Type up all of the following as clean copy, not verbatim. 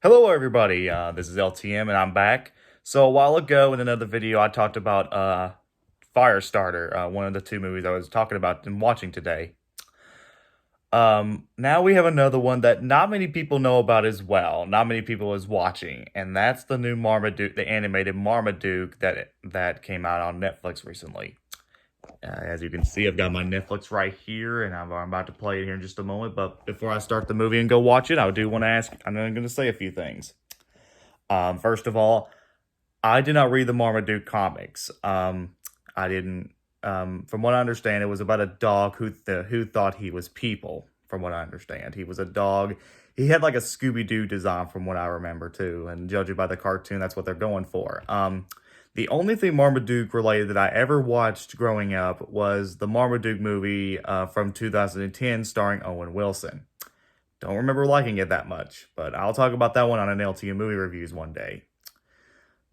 Hello, everybody. This is LTM, and I'm back. So a while ago in another video, I talked about Firestarter, one of the two movies I was talking about and watching today. Now we have another one that not many people know about as well. Not many people is watching, and that's the new Marmaduke, the animated Marmaduke that came out on Netflix recently. As you can see, I've got my Netflix right here, and I'm about to play it here in just a moment. But before I start the movie and go watch it, I do want to ask. I'm going to say a few things. First of all, I did not read the Marmaduke comics. I didn't. From what I understand, it was about a dog who thought he was people. From what I understand, he was a dog. He had like a Scooby Doo design, from what I remember too. And judging by the cartoon, that's what they're going for. The only thing Marmaduke related that I ever watched growing up was the Marmaduke movie from 2010, starring Owen Wilson. Don't remember liking it that much, but I'll talk about that one on an LTM movie reviews one day.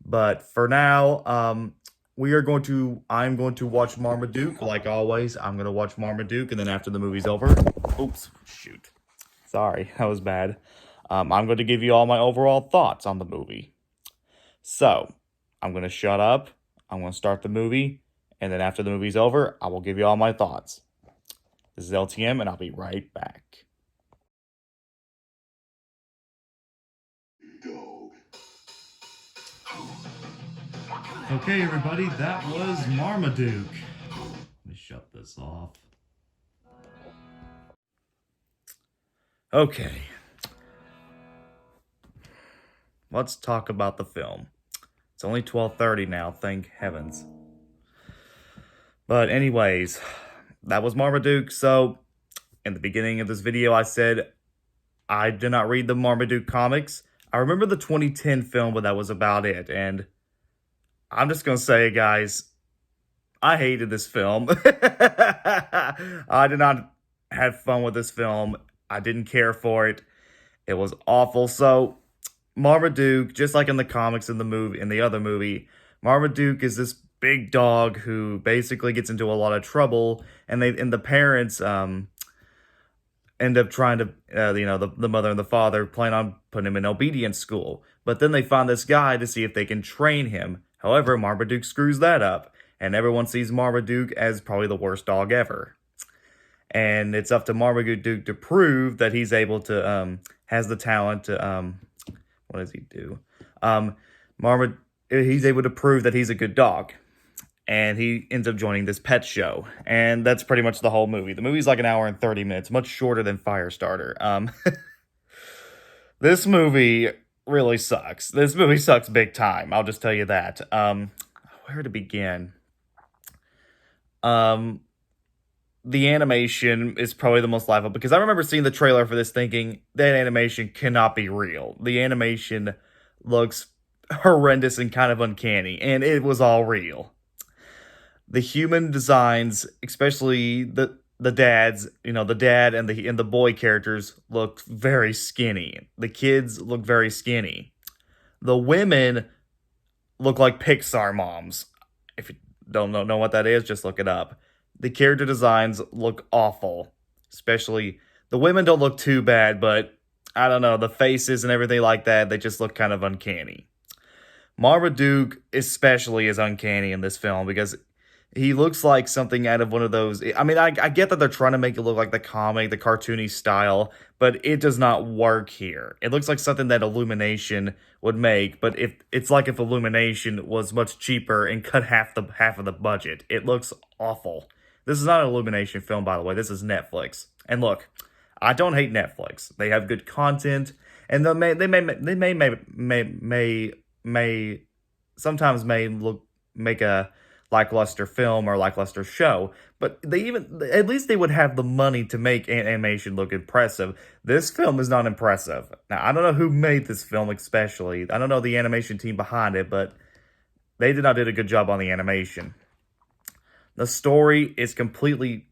But for now, I'm going to watch Marmaduke, like always. I'm going to watch Marmaduke, and then after the movie's over, oops, shoot. Sorry, that was bad. I'm going to give you all my overall thoughts on the movie. So, I'm going to shut up, I'm going to start the movie, and then after the movie's over, I will give you all my thoughts. This is LTM, and I'll be right back. Okay, everybody, that was Marmaduke. Let me shut this off. Okay. Let's talk about the film. It's only 12:30 now, thank heavens. But anyways, that was Marmaduke. So, in the beginning of this video, I said I did not read the Marmaduke comics. I remember the 2010 film, but that was about it. And I'm just going to say, guys, I hated this film. I did not have fun with this film. I didn't care for it. It was awful. So, Marmaduke, just like in the comics in the movie, in the other movie, Marmaduke is this big dog who basically gets into a lot of trouble, and the parents end up trying to the mother and the father plan on putting him in obedience school, but then they find this guy to see if they can train him. However, Marmaduke screws that up, and everyone sees Marmaduke as probably the worst dog ever. And it's up to Marmaduke to prove that he's able to has the talent to what does he do? He's able to prove that he's a good dog. And he ends up joining this pet show. And that's pretty much the whole movie. The movie's like an hour and 30 minutes, much shorter than Firestarter. This movie really sucks. This movie sucks big time. I'll just tell you that. Where to begin? The animation is probably the most laughable, because I remember seeing the trailer for this thinking, that animation cannot be real. The animation looks horrendous and kind of uncanny, and it was all real. The human designs, especially the dads, the dad and the boy characters look very skinny. The kids look very skinny. The women look like Pixar moms. If you don't know what that is, just look it up. The character designs look awful. Especially, the women don't look too bad, but I don't know, the faces and everything like that, they just look kind of uncanny. Marmaduke especially is uncanny in this film, because he looks like something out of one of those. I mean, I get that they're trying to make it look like the comic, the cartoony style, but it does not work here. It looks like something that Illumination would make, but if Illumination was much cheaper and cut half of the budget. It looks awful. This is not an Illumination film, by the way. This is Netflix. And look, I don't hate Netflix. They have good content, and they sometimes make a lackluster film or lackluster show, but at least they would have the money to make animation look impressive. This film is not impressive. Now, I don't know who made this film especially. I don't know the animation team behind it, but they did not do a good job on the animation. The story is completely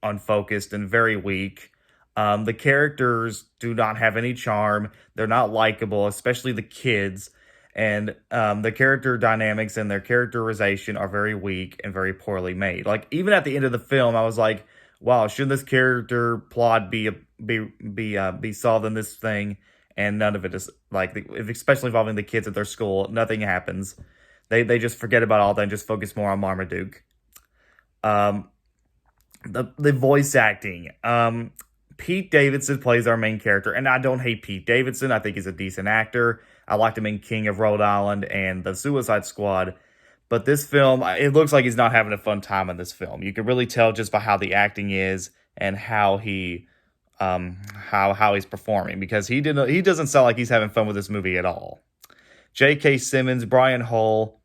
unfocused and very weak. The characters do not have any charm. They're not likable, especially the kids. And the character dynamics and their characterization are very weak and very poorly made. Like, even at the end of the film, I was like, wow, shouldn't this character plot be solved in this thing? and none of it is like, especially involving the kids at their school. Nothing happens. They just forget about all that and just focus more on Marmaduke. Um, the voice acting. Pete Davidson plays our main character, and I don't hate Pete Davidson. I think he's a decent actor. I liked him in King of Rhode Island and The Suicide Squad. But this film, it looks like he's not having a fun time in this film. You can really tell just by how the acting is and how how he's performing, because he doesn't sound like he's having fun with this movie at all. J.K. Simmons, Brian Hull,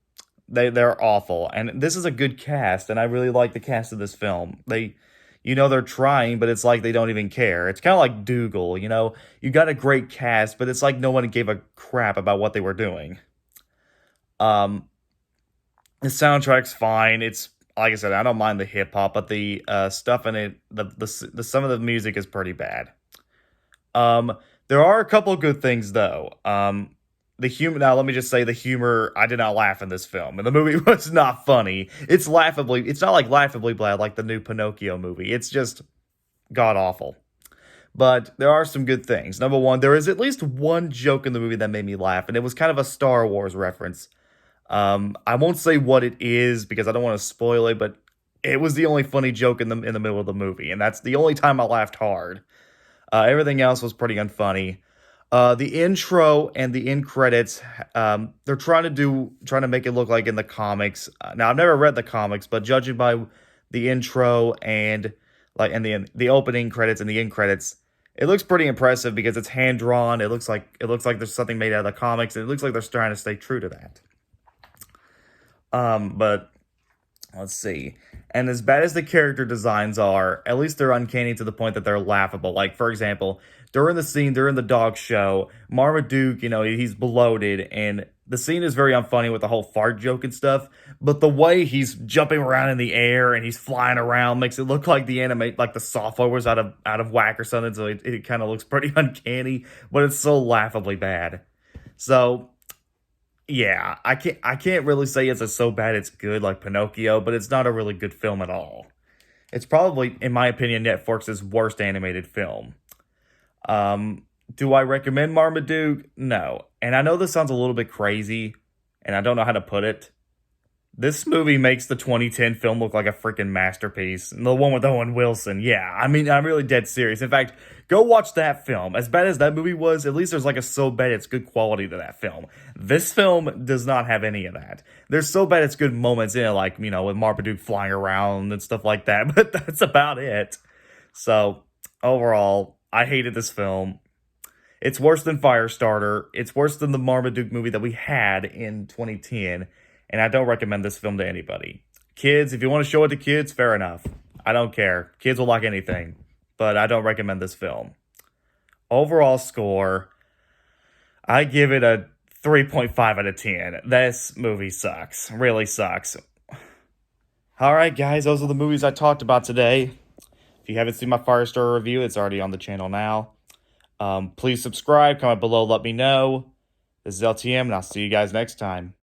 they're awful, and this is a good cast, and I really like the cast of this film. They're trying, but it's like they don't even care. It's kind of like Dougal, you got a great cast, but it's like no one gave a crap about what they were doing. Um, the soundtrack's fine. It's like I said, I don't mind the hip hop, but the stuff in it, the some of the music is pretty bad. Um, there are a couple of good things though. The humor. Now, let me just say the humor. I did not laugh in this film, and the movie was not funny. It's laughably. It's not like laughably bad like the new Pinocchio movie. It's just god awful. But there are some good things. Number one, there is at least one joke in the movie that made me laugh, and it was kind of a Star Wars reference. I won't say what it is because I don't want to spoil it, but it was the only funny joke in the middle of the movie, and that's the only time I laughed hard. Everything else was pretty unfunny. The intro and the end credits, they're trying to make it look like in the comics. Now I've never read the comics, but judging by the intro and the opening credits and the end credits, it looks pretty impressive because it's hand drawn. It looks like there's something made out of the comics. And it looks like they're trying to stay true to that. But let's see. And as bad as the character designs are, at least they're uncanny to the point that they're laughable. Like, for example, during the dog show, Marmaduke, he's bloated, and the scene is very unfunny with the whole fart joke and stuff. But the way he's jumping around in the air and he's flying around makes it look like the software was out of whack or something. So it kind of looks pretty uncanny, but it's so laughably bad. So yeah, I can't really say it's so bad it's good like Pinocchio, but it's not a really good film at all. It's probably, in my opinion, Netflix's worst animated film. Do I recommend Marmaduke? No. And I know this sounds a little bit crazy, and I don't know how to put it. This movie makes the 2010 film look like a freaking masterpiece. And the one with Owen Wilson, yeah. I mean, I'm really dead serious. In fact, go watch that film. As bad as that movie was, at least there's like a so bad it's good quality to that film. This film does not have any of that. There's so bad it's good moments in it, like, with Marmaduke flying around and stuff like that, but that's about it. So, overall, I hated this film. It's worse than Firestarter. It's worse than the Marmaduke movie that we had in 2010. And I don't recommend this film to anybody. Kids, if you want to show it to kids, fair enough. I don't care. Kids will like anything. But I don't recommend this film. Overall score, I give it a 3.5 out of 10. This movie sucks. Really sucks. Alright guys, those are the movies I talked about today. If you haven't seen my Firestarter review, it's already on the channel now. Please subscribe, comment below, let me know. This is LTM, and I'll see you guys next time.